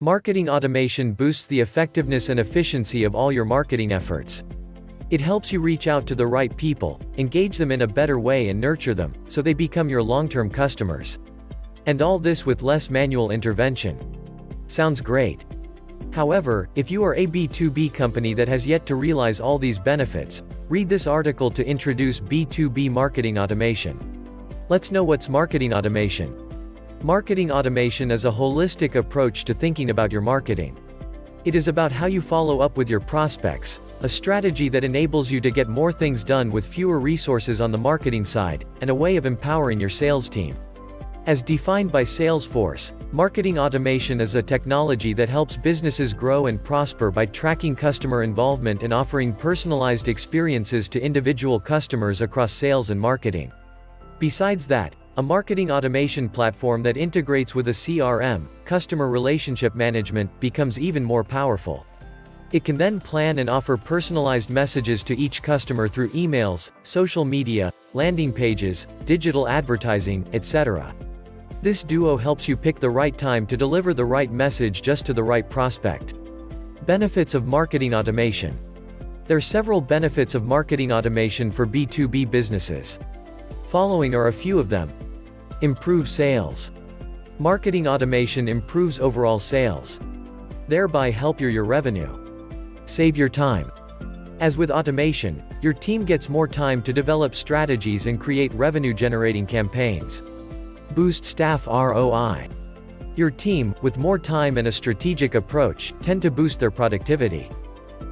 Marketing automation boosts the effectiveness and efficiency of all your marketing efforts. It helps you reach out to the right people, engage them in a better way and nurture them, so they become your long-term customers. And all this with less manual intervention. Sounds great. However, if you are a B2B company that has yet to realize all these benefits, read this article to introduce B2B marketing automation. Let's know what's marketing automation. Marketing automation is a holistic approach to thinking about your marketing. It is about how you follow up with your prospects, a strategy that enables you to get more things done with fewer resources on the marketing side, and a way of empowering your sales team. As defined by Salesforce, marketing automation is a technology that helps businesses grow and prosper by tracking customer involvement and offering personalized experiences to individual customers across sales and marketing. Besides that, a marketing automation platform that integrates with a CRM, customer relationship management, becomes even more powerful. It can then plan and offer personalized messages to each customer through emails, social media, landing pages, digital advertising, etc. This duo helps you pick the right time to deliver the right message just to the right prospect. Benefits of marketing automation. There are several benefits of marketing automation for B2B businesses. Following are a few of them. Improve sales. Marketing automation improves overall sales. Thereby help your revenue. Save your time. As with automation, your team gets more time to develop strategies and create revenue-generating campaigns. Boost staff ROI. Your team, with more time and a strategic approach, tend to boost their productivity.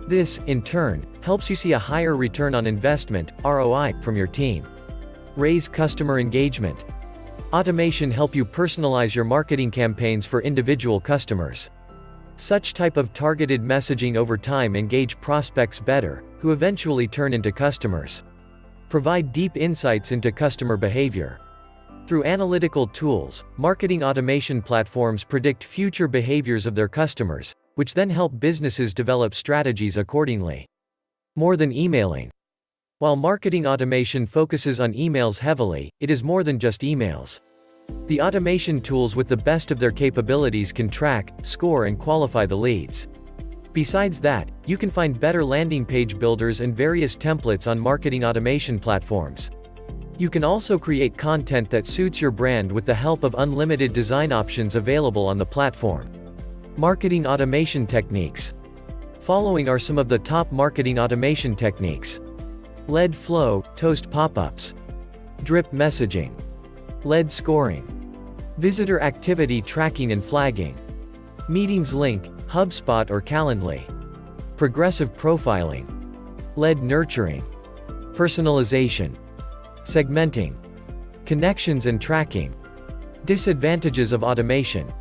This, in turn, helps you see a higher return on investment, ROI, from your team. Raise customer engagement. Automation help you personalize your marketing campaigns for individual customers. Such type of targeted messaging over time engage prospects better, who eventually turn into customers. Provide deep insights into customer behavior. Through analytical tools, marketing automation platforms predict future behaviors of their customers, which then help businesses develop strategies accordingly. More than emailing. While marketing automation focuses on emails heavily, it is more than just emails. The automation tools with the best of their capabilities can track, score and qualify the leads. Besides that, you can find better landing page builders and various templates on marketing automation platforms. You can also create content that suits your brand with the help of unlimited design options available on the platform. Marketing automation techniques. Following are some of the top marketing automation techniques. Lead flow, toast pop-ups. Drip messaging. Lead scoring. Visitor activity tracking and flagging. Meetings link, HubSpot or Calendly. Progressive profiling. Lead nurturing. Personalization. Segmenting. Connections and tracking. Disadvantages of automation.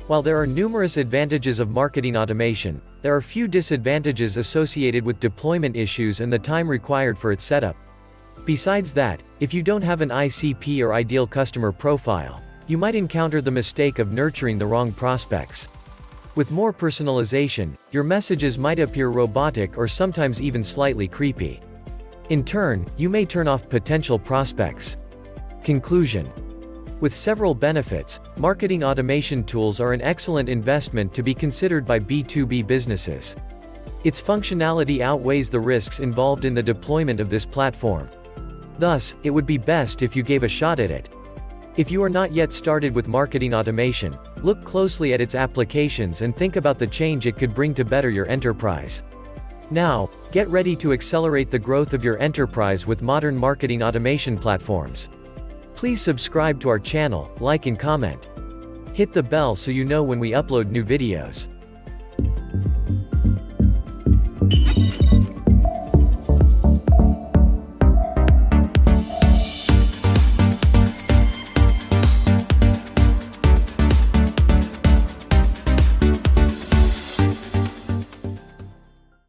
While there are numerous advantages of marketing automation, there are few disadvantages associated with deployment issues and the time required for its setup. Besides that, if you don't have an ICP or ideal customer profile, you might encounter the mistake of nurturing the wrong prospects. With more personalization, your messages might appear robotic or sometimes even slightly creepy. In turn, you may turn off potential prospects. Conclusion. With several benefits, marketing automation tools are an excellent investment to be considered by B2B businesses. Its functionality outweighs the risks involved in the deployment of this platform. Thus, it would be best if you gave a shot at it. If you are not yet started with marketing automation, look closely at its applications and think about the change it could bring to better your enterprise. Now, get ready to accelerate the growth of your enterprise with modern marketing automation platforms. Please subscribe to our channel, like and comment. Hit the bell so you know when we upload new videos.